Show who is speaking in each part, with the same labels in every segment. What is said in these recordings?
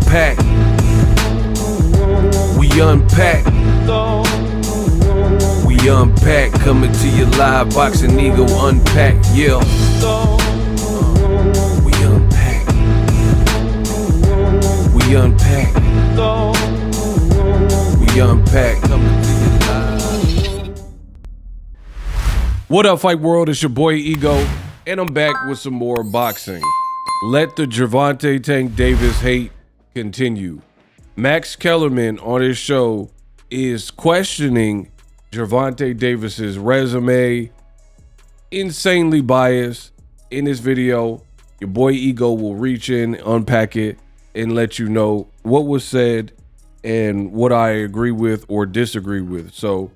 Speaker 1: unpack. We unpack. We unpack. Coming to you live. Boxingego unpack. Yeah. We unpack. We unpack. We unpack. Coming to you live. What up, Fight World? It's your boy Ego, and I'm back with some more boxing. Let the Gervonta Tank Davis hate continue. Max Kellerman on his show is questioning Gervonta Davis's resume, insanely biased. In this video, your boy Ego will reach in, unpack it, and let you know what was said and what I agree with or disagree with. So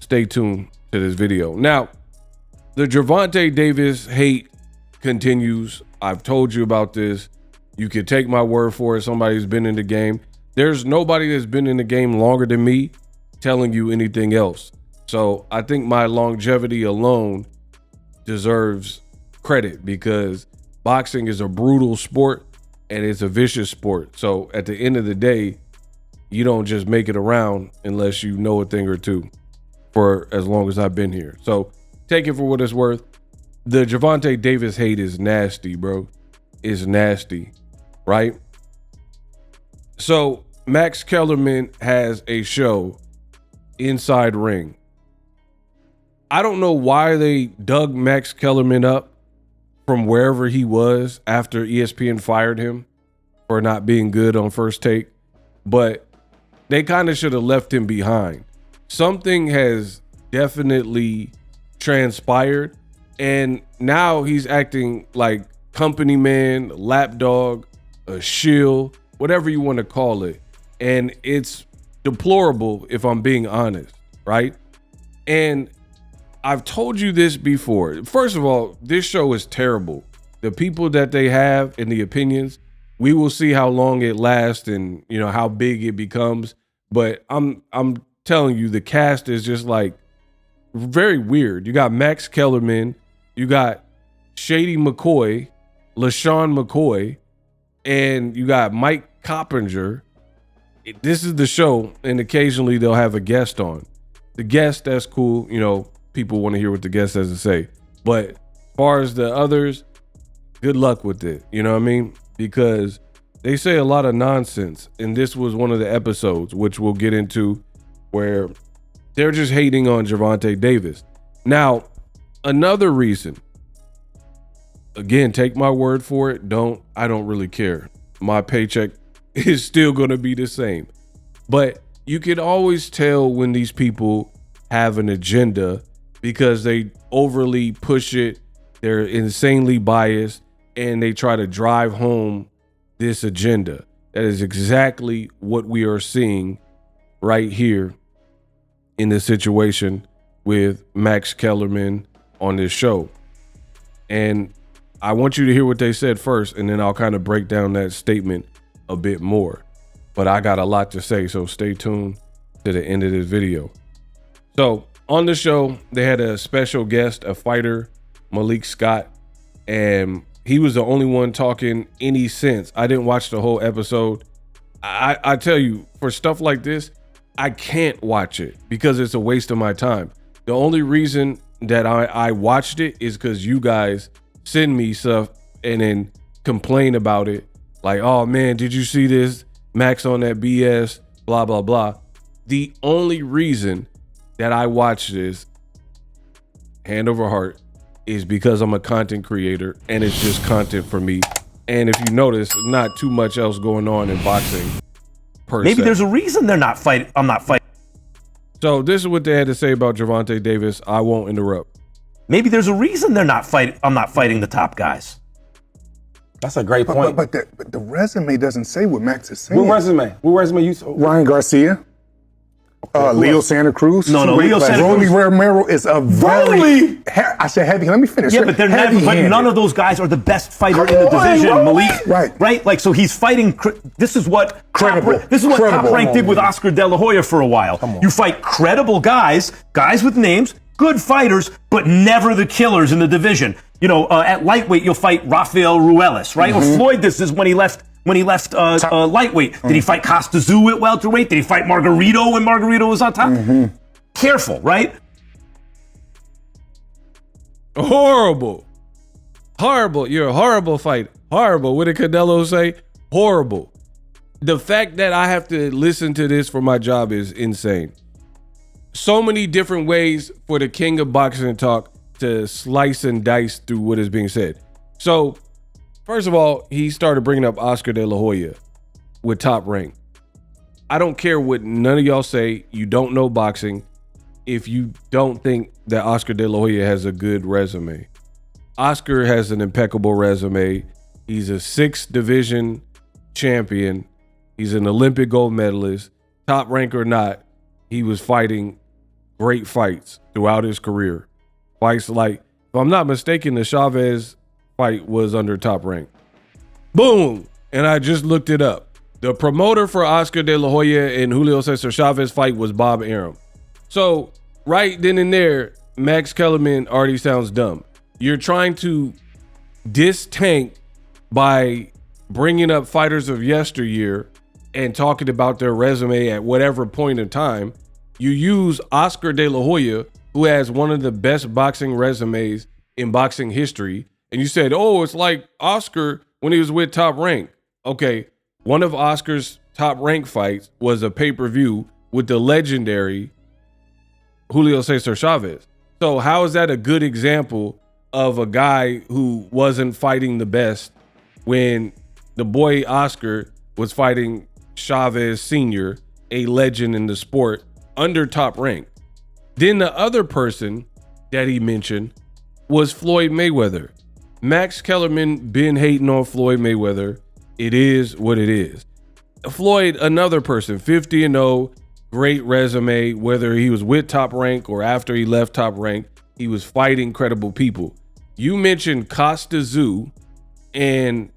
Speaker 1: stay tuned to this video. Now, the Gervonta Davis hate continues. I've told you about this. You can take my word for it. Somebody who's been in the game. There's nobody that's been in the game longer than me telling you anything else. So I think my longevity alone deserves credit, because boxing is a brutal sport and it's a vicious sport. So at the end of the day, you don't just make it around unless you know a thing or two, for as long as I've been here. So take it for what it's worth. The Gervonta Davis hate is nasty, bro. It's nasty, right? So Max Kellerman has a show, Inside Ring. I don't know why they dug Max Kellerman up from wherever he was after ESPN fired him for not being good on First Take, but they kind of should have left him behind. Something has definitely transpired, and now he's acting like company man, lapdog, a shill, whatever you want to call it. And it's deplorable, if I'm being honest, right? And I've told you this before. First of all, this show is terrible. The people that they have and the opinions, we will see how long it lasts and, you know, how big it becomes. But I'm telling you, the cast is just like very weird. You got Max Kellerman, you got Shady McCoy, LaShawn McCoy, and you got Mike Coppinger. This is the show, and occasionally they'll have a guest on. The guest, that's cool. You know, people want to hear what the guest has to say. But as far as the others, good luck with it. You know what I mean? Because they say a lot of nonsense. And this was one of the episodes, which we'll get into, where they're just hating on Gervonta Davis. Now, another reason, again, take my word for it. I don't really care. My paycheck is still going to be the same. But you can always tell when these people have an agenda, because they overly push it. They're insanely biased, and they try to drive home this agenda. That is exactly what we are seeing right here in this situation with Max Kellerman on this show. And I want you to hear what they said first, and then I'll kind of break down that statement a bit more. But I got a lot to say, so stay tuned to the end of this video. So on the show, they had a special guest, a fighter, Malik Scott, and he was the only one talking any sense. I didn't watch the whole episode. I tell you, for stuff like this, I can't watch it because it's a waste of my time. The only reason that I watched it is because you guys send me stuff and then complain about it. Like, oh man, did you see this? Max on that BS, blah, blah, blah. The only reason that I watch this, hand over heart, is because I'm a content creator and it's just content for me. And if you notice, not too much else going on in boxing per se.
Speaker 2: Maybe there's a reason they're not fighting. I'm not fighting.
Speaker 1: So this is what they had to say about Gervonta Davis. I won't interrupt.
Speaker 2: Maybe there's a reason they're not fighting. I'm not fighting the top guys.
Speaker 3: That's a great point.
Speaker 4: But the resume doesn't say what Max is saying.
Speaker 3: What resume? What resume you saw?
Speaker 4: Ryan Garcia, Leo Santa Cruz.
Speaker 2: No, Leo Santa Cruz.
Speaker 4: Romero is a very. I said heavy. Let me finish.
Speaker 2: Yeah, but they're never. But none of those guys are the best fighter in the division. Malik, right? Like, so he's fighting. This is what
Speaker 4: credible.
Speaker 2: Top Rank did with Oscar De La Hoya for a while. You fight credible guys with names, good fighters, but never the killers in the division. You know, at lightweight, you'll fight Rafael Ruelas, right? Or Floyd, this is when he left when he left lightweight? Did he fight Costa Tzu at welterweight? Did he fight Margarito when Margarito was on top? Careful, right?
Speaker 1: Horrible. You're a horrible fighter. Horrible. What did Canelo say? Horrible. The fact that I have to listen to this for my job is insane. So many different ways for the king of boxing talk to slice and dice through what is being said. So, first of all, he started bringing up Oscar De La Hoya with Top Rank. I don't care what none of y'all say. You don't know boxing if you don't think that Oscar De La Hoya has a good resume. Oscar has an impeccable resume. He's a 6th division champion. He's an Olympic gold medalist. Top Rank or not, he was fighting great fights throughout his career. Fights like, if I'm not mistaken, the Chavez fight was under Top Rank. Boom! And I just looked it up. The promoter for Oscar De La Hoya and Julio Cesar Chavez fight was Bob Arum. So right then and there, Max Kellerman already sounds dumb. You're trying to diss Tank by bringing up fighters of yesteryear and talking about their resume at whatever point in time. You use Oscar De La Hoya, who has one of the best boxing resumes in boxing history, and you said, oh, it's like Oscar when he was with Top Rank. Okay, one of Oscar's Top Rank fights was a pay-per-view with the legendary Julio Cesar Chavez. So how is that a good example of a guy who wasn't fighting the best when the boy Oscar was fighting Chavez Sr., a legend in the sport, under Top Rank? Then the other person that he mentioned was Floyd Mayweather. Max Kellerman been hating on Floyd Mayweather. It is what it is. Floyd, another person, 50-0, great resume. Whether he was with Top Rank or after he left Top Rank, he was fighting credible people. You mentioned Costa Tzu and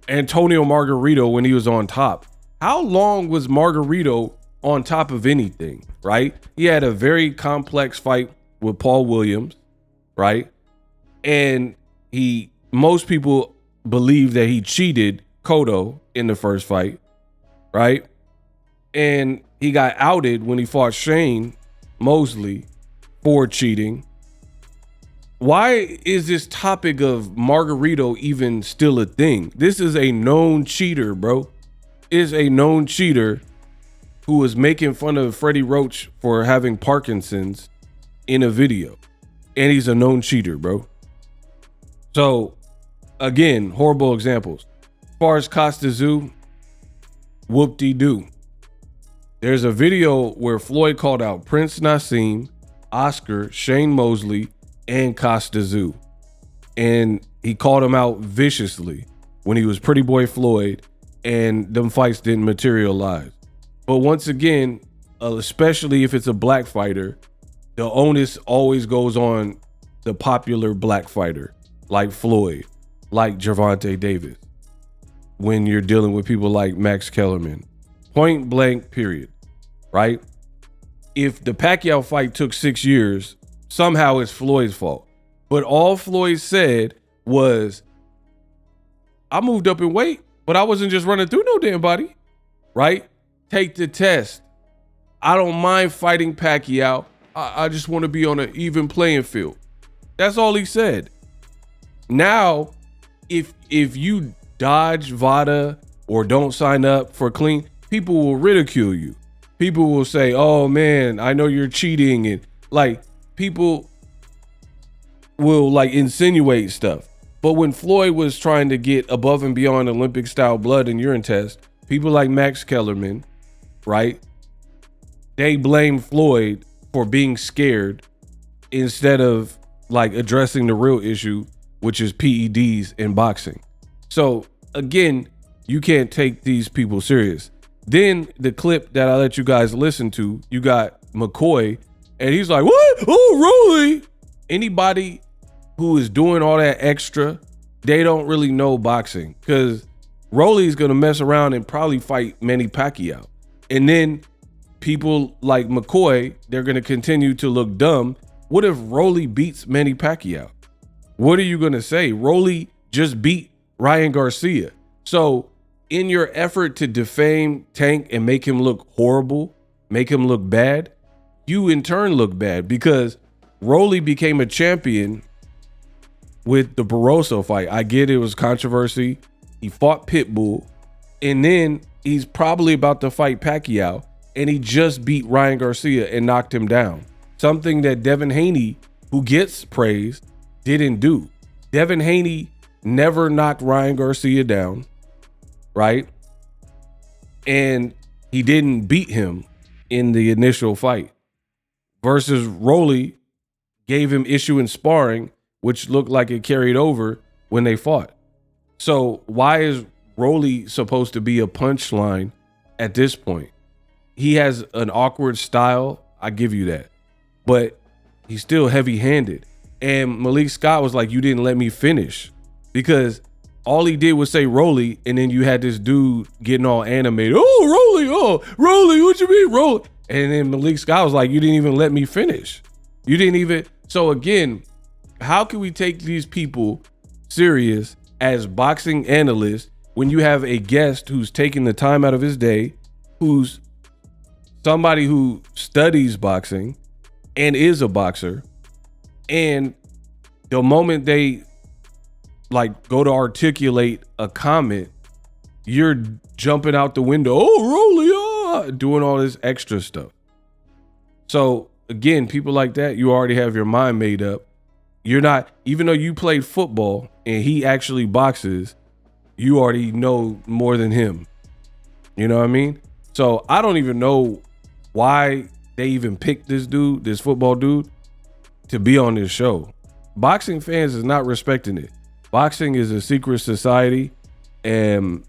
Speaker 1: Antonio Margarito when he was on top. How long was Margarito on top of anything, right? He had a very complex fight with Paul Williams, right? And most people believe that he cheated Cotto in the first fight, right? And he got outed when he fought Shane Mosley for cheating. Why is this topic of Margarito even still a thing? This is a known cheater, bro. Is a known cheater who was making fun of Freddie Roach for having Parkinson's in a video. And he's a known cheater, bro. So, again, horrible examples. As far as Costa Tzu, whoop-de-doo. There's a video where Floyd called out Prince Nassim, Oscar, Shane Mosley, and Costa Tzu. And he called him out viciously when he was Pretty Boy Floyd, and them fights didn't materialize. But once again, especially if it's a black fighter, the onus always goes on the popular black fighter, like Floyd, like Gervonta Davis, when you're dealing with people like Max Kellerman. Point blank, period, right? If the Pacquiao fight took 6 years, somehow it's Floyd's fault. But all Floyd said was, I moved up in weight, but I wasn't just running through no damn body, right? Take the test. I don't mind fighting Pacquiao. I just want to be on an even playing field. That's all he said. Now, if you dodge VADA or don't sign up for clean, people will ridicule you. People will say, oh man, I know you're cheating. And like, people will like insinuate stuff. But when Floyd was trying to get above and beyond Olympic style blood and urine test, people like Max Kellerman, right? They blame Floyd for being scared instead of like addressing the real issue, which is PEDs in boxing. So again, you can't take these people serious. Then the clip that I let you guys listen to, you got McCoy, and he's like, what? Oh, really? Anybody who is doing all that extra, they don't really know boxing, because Rolly's gonna mess around and probably fight Manny Pacquiao. And then people like McCoy, they're gonna continue to look dumb. What if Rolly beats Manny Pacquiao? What are you gonna say? Rolly just beat Ryan Garcia. So in your effort to defame Tank and make him look horrible, make him look bad, you in turn look bad because Rolly became a champion with the Barroso fight. I get it was controversy. He fought Pitbull, and then he's probably about to fight Pacquiao, and he just beat Ryan Garcia and knocked him down. Something that Devin Haney, who gets praised, didn't do. Devin Haney never knocked Ryan Garcia down, right? And he didn't beat him in the initial fight. Versus Rolly gave him issue in sparring, which looked like it carried over when they fought. So why is Rolly supposed to be a punchline at this point? He has an awkward style, I give you that, but he's still heavy-handed. And Malik Scott was like, you didn't let me finish, because all he did was say Rolly, and then you had this dude getting all animated. Oh, Rolly, what you mean, Rolly? And then Malik Scott was like, you didn't even let me finish. You didn't even. So again, how can we take these people serious as boxing analysts when you have a guest who's taking the time out of his day, who's somebody who studies boxing and is a boxer, and the moment they like go to articulate a comment, you're jumping out the window, doing all this extra stuff. So again, people like that, you already have your mind made up. You're not, even though you played football and he actually boxes, you already know more than him. You know what I mean? So I don't even know why they even picked this dude, this football dude, to be on this show. Boxing fans is not respecting it. Boxing is a secret society, and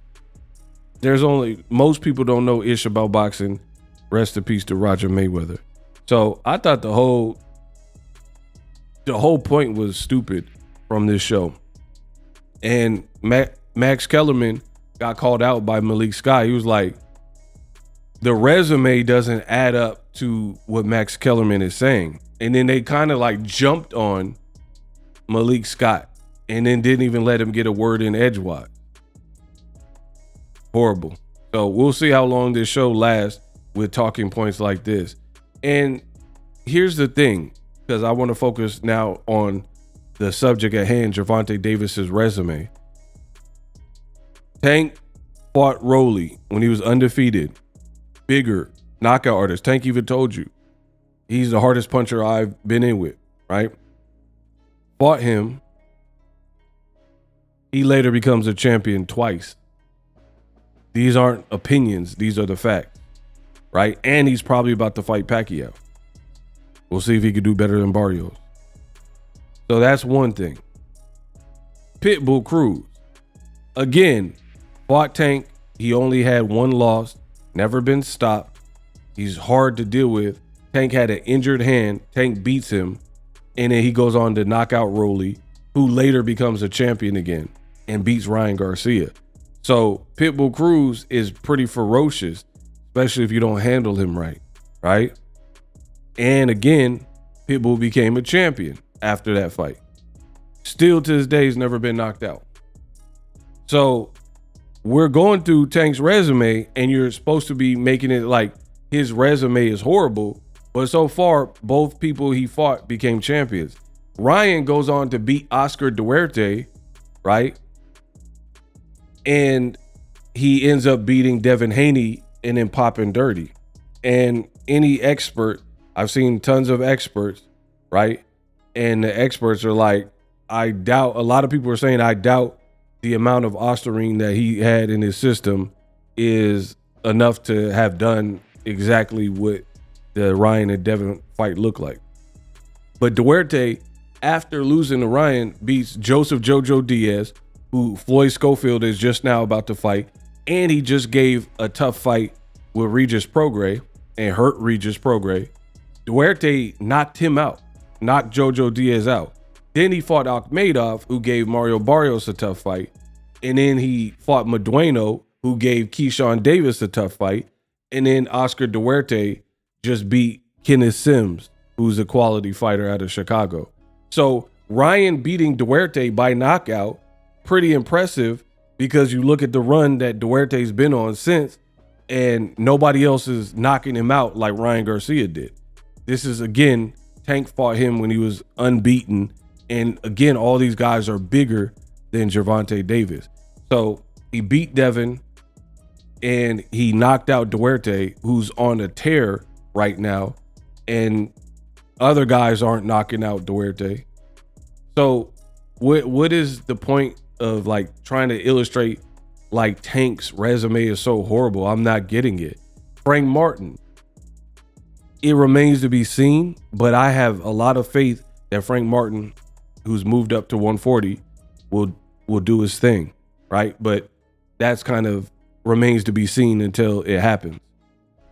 Speaker 1: most people don't know ish about boxing. Rest in peace to Roger Mayweather. So I thought the whole point was stupid from this show. And Max Kellerman got called out by Malik Scott. He was like, the resume doesn't add up to what Max Kellerman is saying. And then they kind of like jumped on Malik Scott and then didn't even let him get a word in edgewise. Horrible. So we'll see how long this show lasts with talking points like this. And here's the thing, because I want to focus now on the subject at hand, Gervonta Davis's resume. Tank fought Rolly when he was undefeated. Bigger knockout artist. Tank even told you he's the hardest puncher I've been in with, right? Fought him. He later becomes a champion twice. These aren't opinions. These are the facts, right? And he's probably about to fight Pacquiao. We'll see if he could do better than Barrios. So that's one thing. Pitbull Cruz. Again, fought Tank. He only had one loss. Never been stopped. He's hard to deal with. Tank had an injured hand. Tank beats him. And then he goes on to knock out Rolly, who later becomes a champion again and beats Ryan Garcia. So Pitbull Cruz is pretty ferocious, especially if you don't handle him right? And again, Pitbull became a champion after that fight. Still to this day, he's never been knocked out. So we're going through Tank's resume, and you're supposed to be making it like his resume is horrible. But so far, both people he fought became champions. Ryan goes on to beat Oscar Duarte, right? And he ends up beating Devin Haney and then popping dirty. And any expert, I've seen tons of experts, right? And the experts are like, I doubt, a lot of people are saying, I doubt the amount of Ostarine that he had in his system is enough to have done exactly what the Ryan and Devin fight looked like. But Duarte, after losing to Ryan, beats Joseph Jojo Diaz, who Floyd Schofield is just now about to fight. And he just gave a tough fight with Regis Prograis and hurt Regis Prograis. Duarte knocked him out, knocked Jojo Diaz out. Then he fought Akhmedov, who gave Mario Barrios a tough fight. And then he fought Medueno, who gave Keyshawn Davis a tough fight. And then Oscar Duarte just beat Kenneth Sims, who's a quality fighter out of Chicago. So Ryan beating Duarte by knockout, pretty impressive, because you look at the run that Duarte's been on since, and nobody else is knocking him out like Ryan Garcia did. This is, again, Tank fought him when he was unbeaten. And again, all these guys are bigger than Gervonta Davis. So he beat Devin and he knocked out Duarte, who's on a tear right now. And other guys aren't knocking out Duarte. So what is the point of like trying to illustrate like Tank's resume is so horrible? I'm not getting it. Frank Martin, it remains to be seen, but I have a lot of faith that Frank Martin, who's moved up to 140, will do his thing, right? But that's kind of remains to be seen until it happens.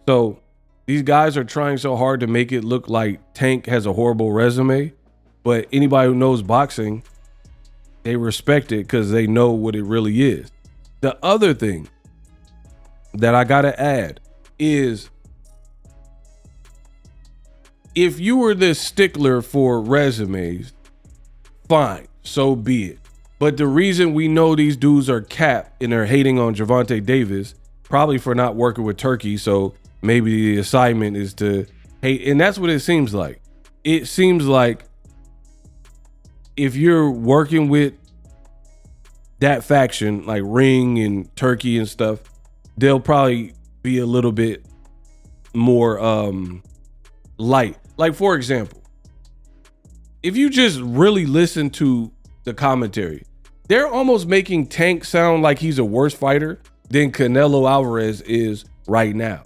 Speaker 1: So these guys are trying so hard to make it look like Tank has a horrible resume, but anybody who knows boxing, they respect it because they know what it really is. The other thing that I gotta add is, if you were this stickler for resumes, fine, so be it. But the reason we know these dudes are capped and they're hating on Gervonta Davis, probably for not working with Turkey, so maybe the assignment is to hate, and that's what it seems like. It seems like if you're working with that faction, like Ring and Turkey and stuff, they'll probably be a little bit more light. Like, for example, if you just really listen to the commentary, they're almost making Tank sound like he's a worse fighter than Canelo Alvarez is right now.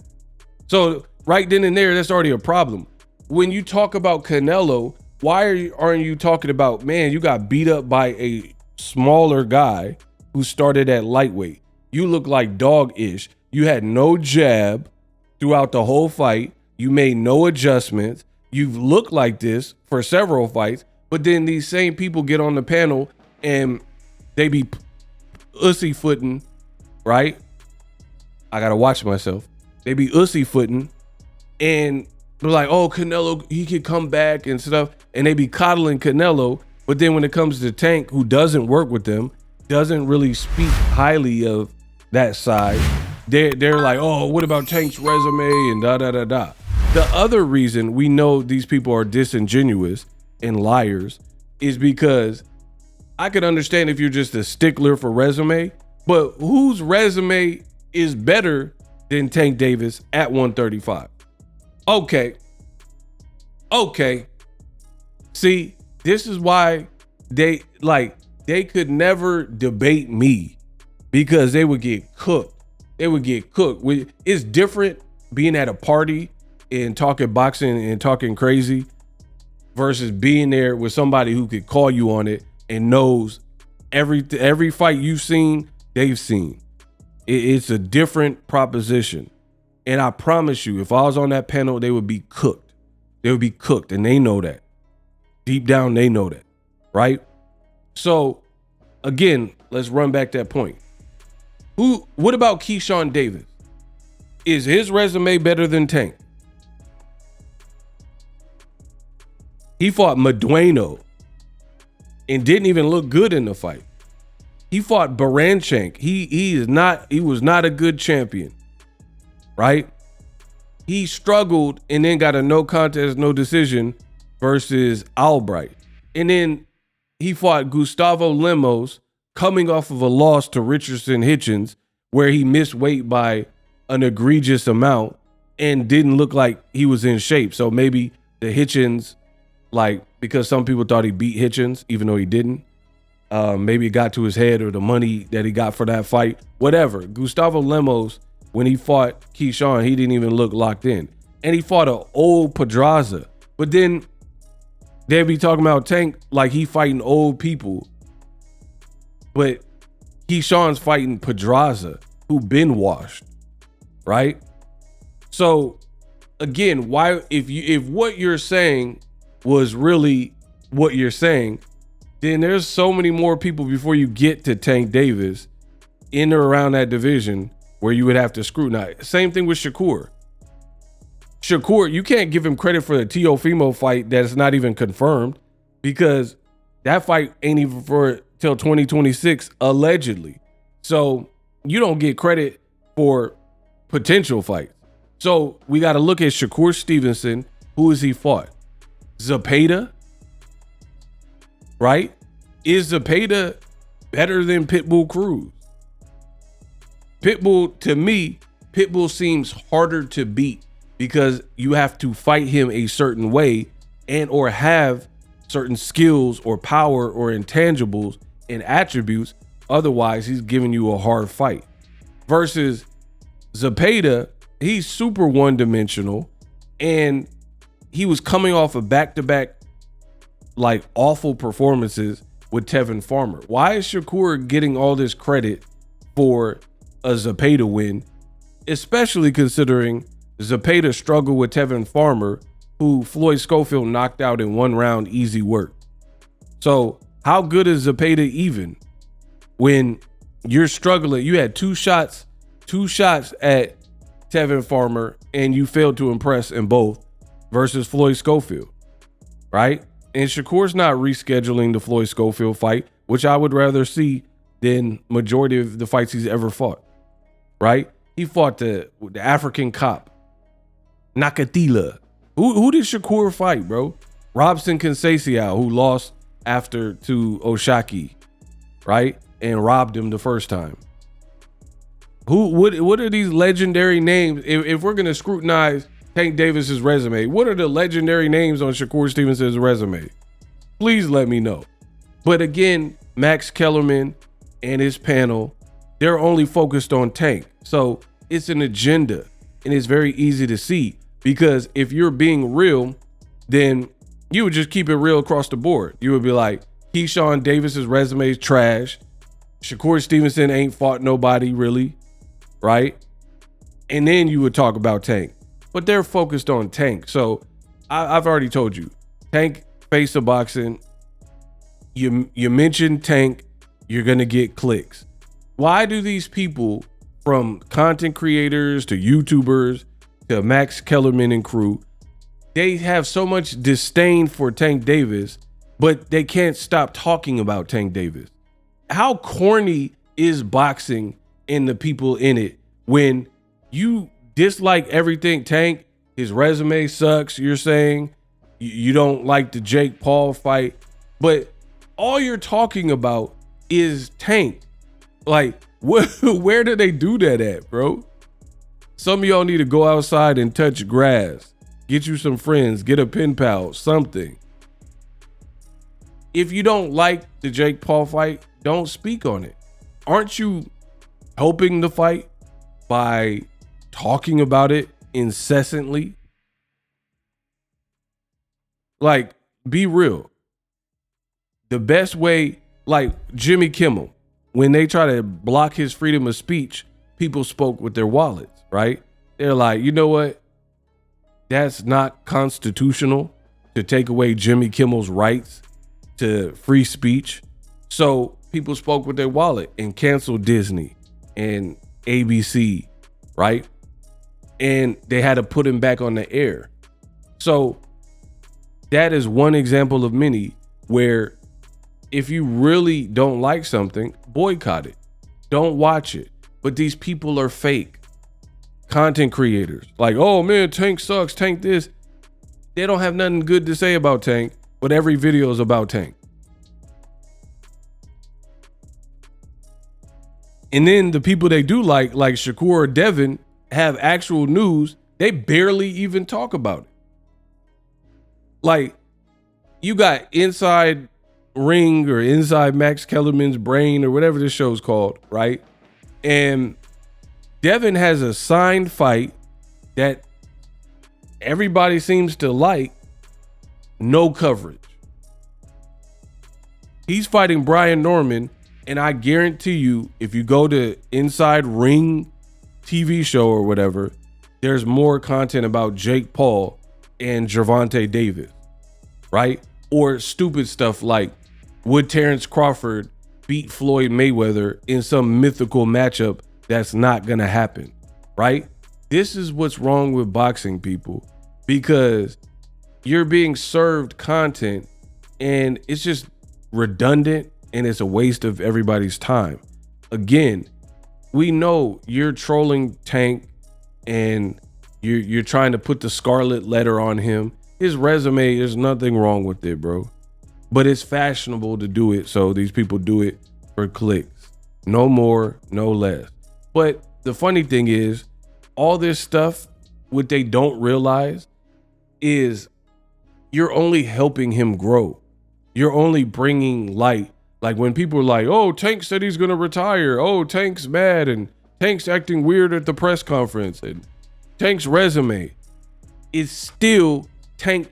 Speaker 1: So right then and there, that's already a problem. When you talk about Canelo, why aren't you talking about, man, you got beat up by a smaller guy who started at lightweight. You look like dog-ish. You had no jab throughout the whole fight. You made no adjustments. You've looked like this for several fights, but then these same people get on the panel and they be ussy-footing, right? I gotta watch myself. They be ussy-footing and they're like, oh, Canelo, he could come back and stuff, and they be coddling Canelo. But then when it comes to Tank, who doesn't work with them, doesn't really speak highly of that side, they're like, oh, what about Tank's resume and da-da-da-da. The other reason we know these people are disingenuous and liars is because I could understand if you're just a stickler for resume, but whose resume is better than Tank Davis at 135? Okay. See, this is why they could never debate me, because they would get cooked. It's different being at a party and talking boxing and talking crazy versus being there with somebody who could call you on it and knows every fight you've seen, they've seen. It's a different proposition. And I promise you, if I was on that panel, they would be cooked. They would be cooked, and they know that. Deep down, they know that, right? So, again, let's run back that point. What about Keyshawn Davis? Is his resume better than Tank? He fought Medueno and didn't even look good in the fight. He fought Baranchank. He was not a good champion, right? He struggled and then got a no contest, no decision versus Albright. And then he fought Gustavo Lemos coming off of a loss to Richardson Hitchens, where he missed weight by an egregious amount and didn't look like he was in shape. So maybe the Hitchens, because some people thought he beat Hitchens, even though he didn't. Maybe it got to his head, or the money that he got for that fight, whatever. Gustavo Lemos, when he fought Keyshawn, he didn't even look locked in. And he fought an old Pedraza. But then they'd be talking about Tank like he fighting old people. But Keyshawn's fighting Pedraza, who been washed, right? So again, why, if what you're saying was really what you're saying, then there's so many more people before you get to Tank Davis in or around that division where you would have to scrutinize. Same thing with Shakur. Shakur, you can't give him credit for the Teofimo fight that's not even confirmed, because that fight ain't even for till 2026, allegedly. So you don't get credit for potential fights. So we got to look at Shakur Stevenson. Who has he fought? Zepeda, right? Is Zepeda better than Pitbull Cruz? Pitbull, to me, Pitbull seems harder to beat because you have to fight him a certain way and or have certain skills or power or intangibles and attributes. Otherwise, he's giving you a hard fight. Versus Zepeda, he's super one-dimensional, and he was coming off of back-to-back like awful performances with Tevin Farmer. Why is Shakur getting all this credit for a Zepeda win, especially considering Zepeda struggled with Tevin Farmer, who Floyd Schofield knocked out in 1 round, easy work? So how good is Zepeda even when you're struggling? You had two shots at Tevin Farmer and you failed to impress in both versus Floyd Schofield, right? And Shakur's not rescheduling the Floyd Schofield fight, which I would rather see than majority of the fights he's ever fought, right? He fought the African cop, Nakatila. Who did Shakur fight, bro? Robson Conceição, who lost after to Oshaki, right? And robbed him the first time. What are these legendary names? If we're gonna scrutinize Tank Davis's resume, what are the legendary names on Shakur Stevenson's resume? Please let me know. But again, Max Kellerman and his panel, they're only focused on Tank. So it's an agenda, and it's very easy to see, because if you're being real, then you would just keep it real across the board. You would be like, Keyshawn Davis's resume is trash. Shakur Stevenson ain't fought nobody really, right? And then you would talk about Tank. But they're focused on Tank. So I've already told you, Tank face of boxing. You mention Tank, you're gonna get clicks. Why do these people, from content creators to YouTubers to Max Kellerman and crew, they have so much disdain for Tank Davis, but they can't stop talking about Tank Davis? How corny is boxing and the people in it when you dislike everything Tank? His resume sucks, you're saying. You don't like the Jake Paul fight, but all you're talking about is Tank. Like, where do they do that at, bro? Some of y'all need to go outside and touch grass. Get you some friends, get a pen pal, something. If you don't like the Jake Paul fight, don't speak on it. Aren't you helping the fight by talking about it incessantly? Like, be real. The best way, like Jimmy Kimmel, when they try to block his freedom of speech, people spoke with their wallets, right? They're like, you know what? That's not constitutional to take away Jimmy Kimmel's rights to free speech. So people spoke with their wallet and canceled Disney and ABC, right? And they had to put him back on the air. So that is one example of many where if you really don't like something, boycott it. Don't watch it. But these people are fake content creators. Like, oh man, Tank sucks, Tank this. They don't have nothing good to say about Tank, but every video is about Tank. And then the people they do like Shakur or Devin, have actual news. They barely even talk about it. Like, you got Inside Ring or Inside Max Kellerman's Brain or whatever this show's called, right? And Devin has a signed fight that everybody seems to like. No coverage. He's fighting Brian Norman, and I guarantee you, if you go to Inside Ring TV show or whatever, there's more content about Jake Paul and Gervonta Davis, right? Or stupid stuff like, would Terrence Crawford beat Floyd Mayweather in some mythical matchup that's not gonna happen, right? This is what's wrong with boxing, people, because you're being served content and it's just redundant and it's a waste of everybody's time. Again, we know you're trolling Tank and you're trying to put the scarlet letter on him. His resume, there's nothing wrong with it, bro. But it's fashionable to do it, so these people do it for clicks. No more, no less. But the funny thing is, all this stuff, what they don't realize is you're only helping him grow. You're only bringing light. Like when people are like, oh, Tank said he's going to retire. Oh, Tank's mad and Tank's acting weird at the press conference. And Tank's resume is still Tank.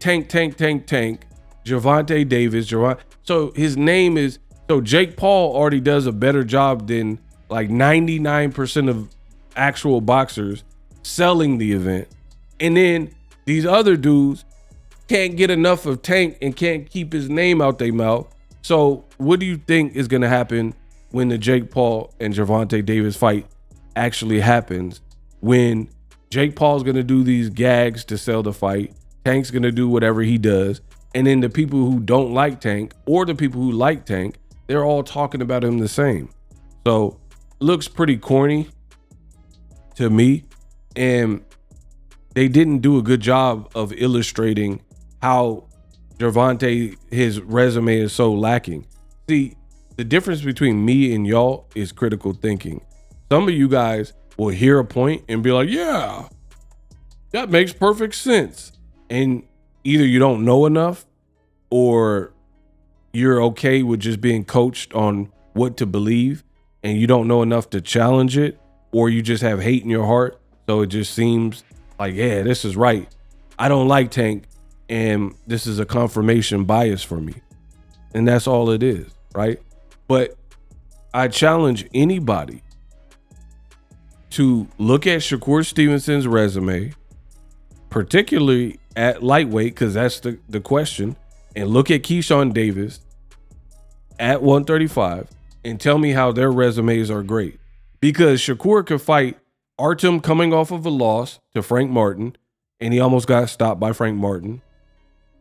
Speaker 1: Gervonta Davis. So his name is, so Jake Paul already does a better job than like 99% of actual boxers selling the event. And then these other dudes can't get enough of Tank and can't keep his name out their mouth. So what do you think is going to happen when the Jake Paul and Gervonta Davis fight actually happens? When Jake Paul's going to do these gags to sell the fight, Tank's going to do whatever he does, and then the people who don't like Tank or the people who like Tank, they're all talking about him the same. So looks pretty corny to me, and they didn't do a good job of illustrating how Gervonta, his resume is so lacking. See, the difference between me and y'all is critical thinking. Some of you guys will hear a point and be like, yeah, that makes perfect sense. And either you don't know enough or you're okay with just being coached on what to believe and you don't know enough to challenge it, or you just have hate in your heart. So it just seems like, yeah, this is right. I don't like Tank, and this is a confirmation bias for me. And that's all it is, right? But I challenge anybody to look at Shakur Stevenson's resume, particularly at lightweight, because that's the question, and look at Keyshawn Davis at 135 and tell me how their resumes are great. Because Shakur could fight Artem coming off of a loss to Frank Martin, and he almost got stopped by Frank Martin.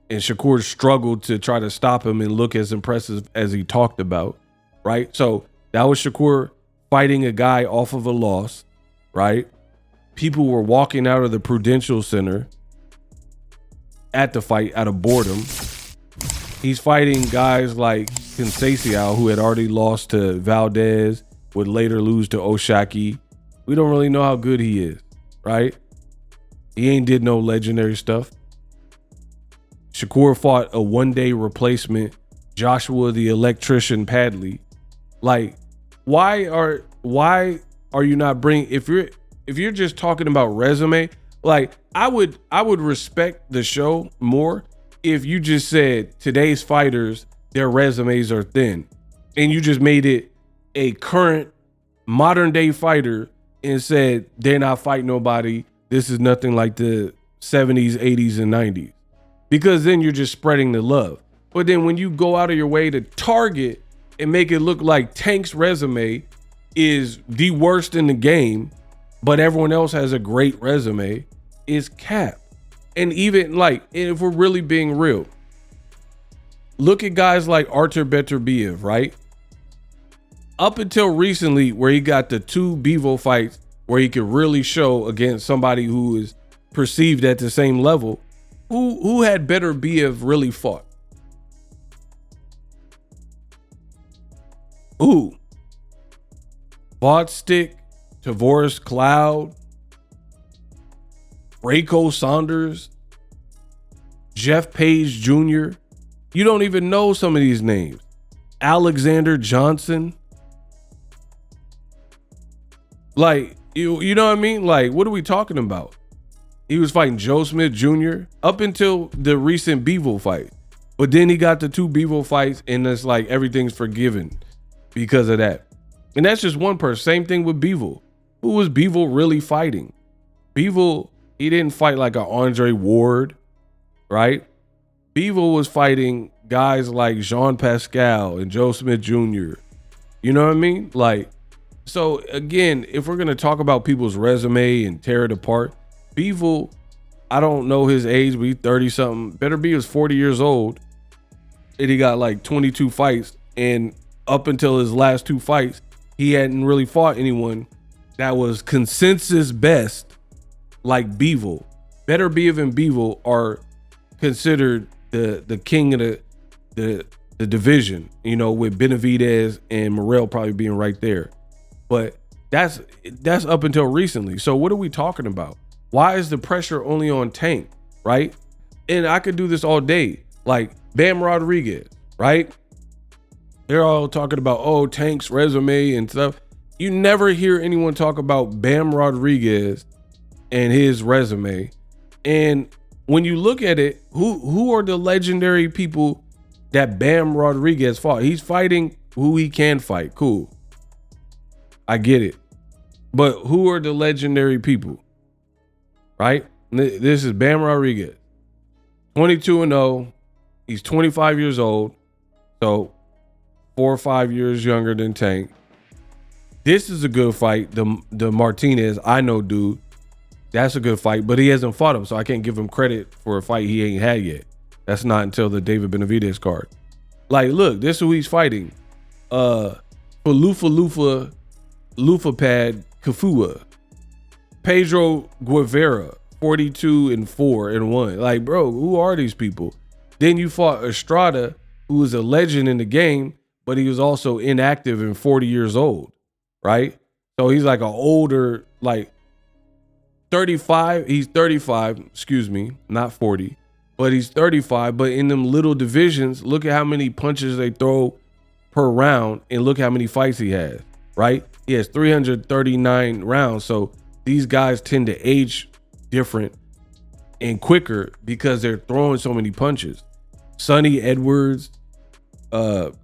Speaker 1: And Shakur struggled to try to stop him and look as impressive as he talked about, right? So that was Shakur fighting a guy off of a loss, right? People were walking out of the Prudential Center at the fight out of boredom. He's fighting guys like Conceição, who had already lost to Valdez, would later lose to Oshaki. We don't really know how good he is, right? He ain't did no legendary stuff. Shakur fought a one-day replacement, Joshua the Electrician Padley. Like, why are you not bringing, if you're just talking about resume, like I would respect the show more if you just said today's fighters, their resumes are thin, and you just made it a current modern day fighter and said they're not fighting nobody. This is nothing like the 70s, 80s, and 90s. Because then you're just spreading the love. But then when you go out of your way to target and make it look like Tank's resume is the worst in the game, but everyone else has a great resume, is cap. And even like, if we're really being real, look at guys like Artur Beterbiev, right? Up until recently, where he got the 2 Bivol fights where he could really show against somebody who is perceived at the same level, who had Beterbiev really fought? Ooh. Bodstick, Tavoris Cloud, Rayco Saunders, Jeff Page Jr. You don't even know some of these names. Alexander Johnson. Like, you know what I mean? Like, what are we talking about? He was fighting Joe Smith Jr. up until the recent Bivol fight. But then he got the 2 Bivol fights, and it's like everything's forgiven because of that. And that's just one person. Same thing with Bivol. Who was Bivol really fighting? Bivol, he didn't fight like an Andre Ward, right? Bivol was fighting guys like Jean Pascal and Joe Smith Jr. You know what I mean? Like, so again, if we're going to talk about people's resume and tear it apart, Bivol, I don't know his age, but he's 30 something. Beterbiev is 40 years old, and he got like 22 fights. And up until his last 2 fights, he hadn't really fought anyone that was consensus best, like Bivol. Better Biev and Bivol are considered the king of the division, you know, with Benavidez and Morrell probably being right there. But that's up until recently. So what are we talking about? Why is the pressure only on Tank, right? And I could do this all day. Like Bam Rodriguez, right? They're all talking about, oh, Tank's resume and stuff. You never hear anyone talk about Bam Rodriguez and his resume. And when you look at it, who are the legendary people that Bam Rodriguez fought? He's fighting who he can fight. Cool. I get it. But who are the legendary people? Right? This is Bam Rodriguez. 22-0. He's 25 years old. So 4 or 5 years younger than Tank. This is a good fight. The Martinez, I know, dude. That's a good fight, but he hasn't fought him, so I can't give him credit for a fight he ain't had yet. That's not until the David Benavidez card. Like, look, this is who he's fighting. For Lufa Pad Kafua. Pedro Guevara, 42-4-1. Like, bro, who are these people? Then you fought Estrada, who was a legend in the game, but he was also inactive and 40 years old, right? So he's like an older, like 35. He's 35, excuse me, not 40, but he's 35. But in them little divisions, look at how many punches they throw per round and look how many fights he has, right? He has 339 rounds. So these guys tend to age different and quicker because they're throwing so many punches. Sonny Edwards,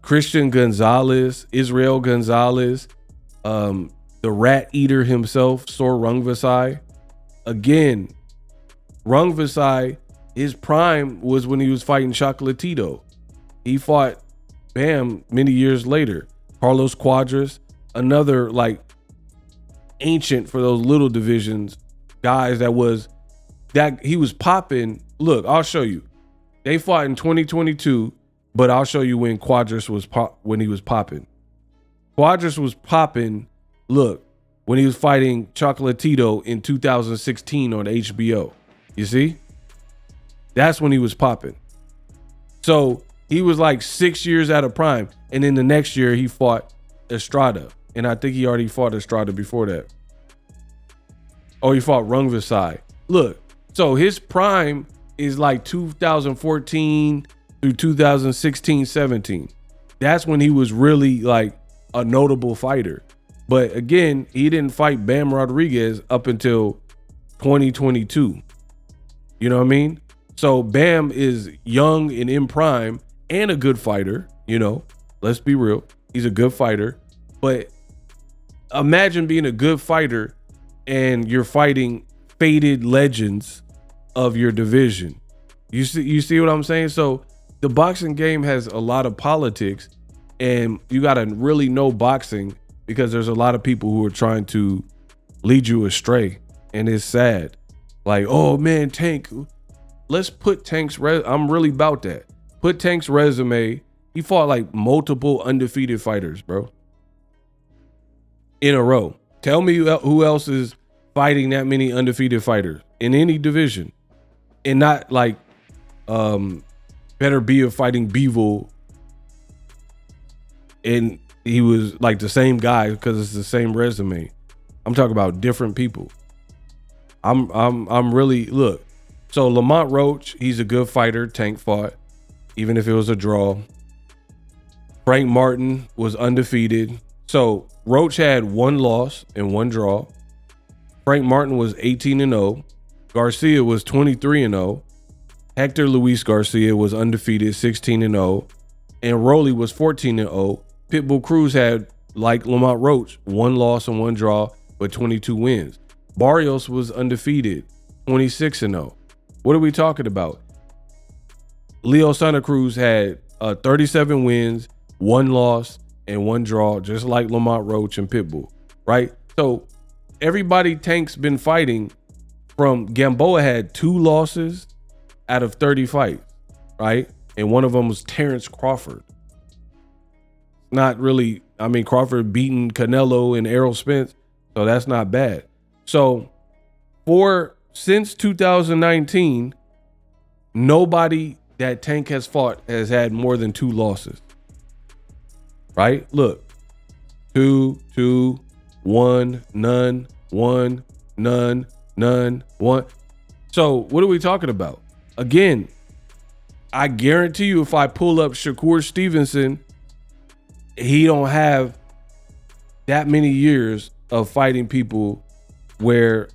Speaker 1: Christian Gonzalez, Israel Gonzalez, the rat eater himself, Sor Rungvisai. Again, Rungvisai, his prime was when he was fighting Chocolatito. He fought Bam many years later. Carlos Cuadras, another like ancient for those little divisions, guys that he was popping. Look, I'll show you. They fought in 2022, but I'll show you when Cuadras was when he was popping. Cuadras was popping. Look, when he was fighting Chocolatito in 2016 on HBO. You see? That's when he was popping. So he was like 6 years out of prime. And then the next year he fought Estrada. And I think he already fought Estrada before that. Oh, he fought Rungvisai. Look, so his prime is like 2014 through 2016, 17. That's when he was really like a notable fighter. But again, he didn't fight Bam Rodriguez up until 2022. You know what I mean? So Bam is young and in prime and a good fighter. You know, let's be real. He's a good fighter. But imagine being a good fighter and you're fighting faded legends of your division. You see what I'm saying? So the boxing game has a lot of politics, and you got to really know boxing because there's a lot of people who are trying to lead you astray, and it's sad. Like, oh man, Tank, let's put Tank's I'm really about that. Put Tank's resume. He fought like multiple undefeated fighters, bro, in a row. Tell me who else is fighting that many undefeated fighters in any division, and not like Better Be fighting Bivol, and he was like the same guy because it's the same resume. I'm talking about different people. I'm really, look. So Lamont Roach, he's a good fighter. Tank fought, even if it was a draw. Frank Martin was undefeated. So Roach had 1 loss and 1 draw. Frank Martin was 18-0. Garcia was 23-0. Hector Luis Garcia was undefeated, 16-0. And Rolly was 14-0. Pitbull Cruz had, like Lamont Roach, 1 loss and 1 draw, but 22 wins. Barrios was undefeated, 26-0. What are we talking about? Leo Santa Cruz had 37 wins, 1 loss, and 1 draw, just like Lamont Roach and Pitbull, right? So everybody Tank's been fighting from, Gamboa had 2 losses out of 30 fights, right? And one of them was Terrence Crawford. Not really, I mean, Crawford beating Canelo and Errol Spence. So that's not bad. So since 2019, nobody that Tank has fought has had more than 2 losses. Right? Look. 2, 2, 1, none, 1, none, none, 1. So what are we talking about? Again, I guarantee you if I pull up Shakur Stevenson, he don't have that many years of fighting people where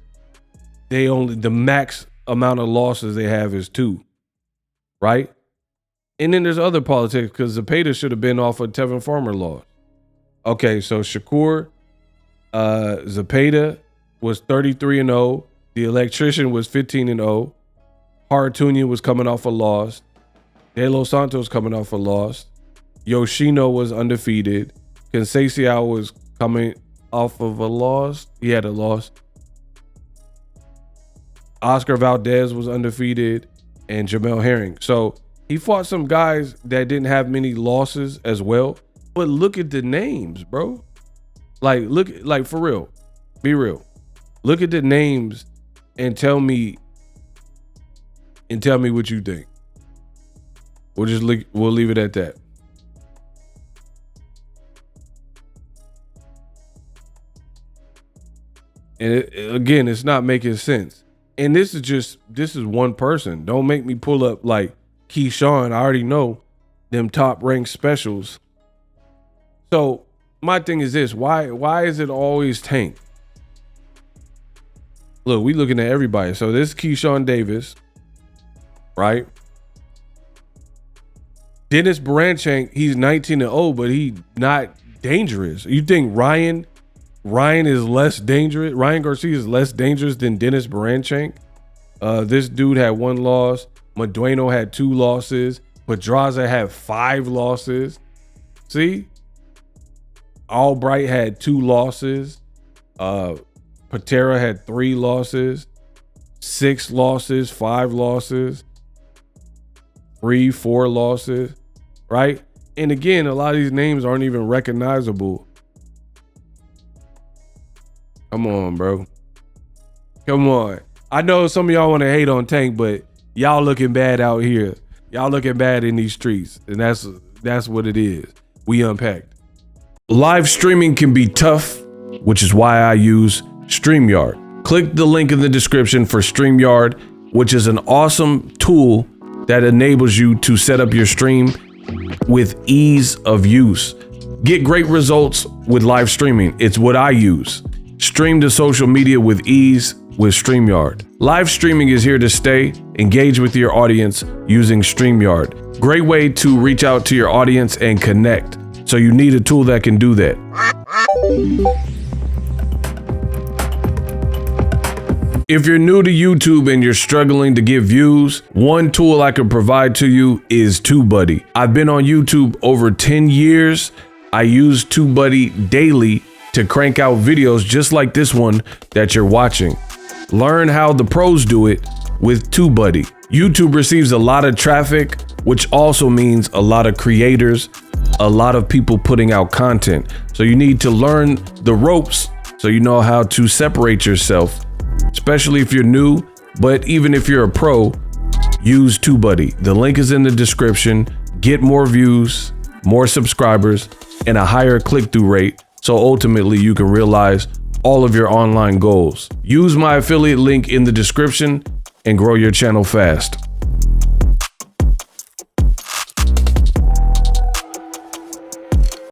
Speaker 1: the max amount of losses they have is 2. Right? And then there's other politics because Zepeda should have been off a Tevin Farmer loss. Okay, so Shakur, Zepeda was 33-0. The Electrician was 15-0. Hartunian was coming off a loss. De Los Santos coming off a loss. Yoshino was undefeated. Conceição was coming off of a loss. He had a loss. Oscar Valdez was undefeated, and Jamel Herring. So he fought some guys that didn't have many losses as well. But look at the names, bro. Like for real. Be real. Look at the names and tell me what you think. We'll leave it at that. And again, it's not making sense. And this is one person. Don't make me pull up like Keyshawn. I already know them top ranked specials. So my thing is this: why is it always Tank? Look, we looking at everybody. So this is Keyshawn Davis, right? Dennis Baranchank, he's 19-0, but he not dangerous. You think Ryan is less dangerous? Ryan Garcia is less dangerous than Dennis Baranchank? This dude had 1 loss. Madueno had 2 losses. Pedraza had 5 losses. See? Albright had 2 losses. Patera had 3 losses. 6 losses, 5 losses. 3, 4 losses. Right? And again, a lot of these names aren't even recognizable. Come on, bro. Come on. I know some of y'all want to hate on Tank, but y'all looking bad out here. Y'all looking bad in these streets. And that's what it is. We unpacked. Live streaming can be tough, which is why I use StreamYard. Click the link in the description for StreamYard, which is an awesome tool that enables you to set up your stream with ease of use. Get great results with live streaming. It's what I use. Stream to social media with ease with StreamYard. Live streaming is here to stay. Engage with your audience using StreamYard. Great way to reach out to your audience and connect. So you need a tool that can do that. If you're new to YouTube and you're struggling to get views, one tool I can provide to you is TubeBuddy. I've been on YouTube over 10 years. I use TubeBuddy daily to crank out videos just like this one that you're watching. Learn how the pros do it with TubeBuddy. YouTube receives a lot of traffic, which also means a lot of creators, a lot of people putting out content. So you need to learn the ropes so you know how to separate yourself, especially if you're new, but even if you're a pro, use TubeBuddy. The link is in the description. Get more views, more subscribers, and a higher click-through rate, so ultimately you can realize all of your online goals. Use my affiliate link in the description and grow your channel fast.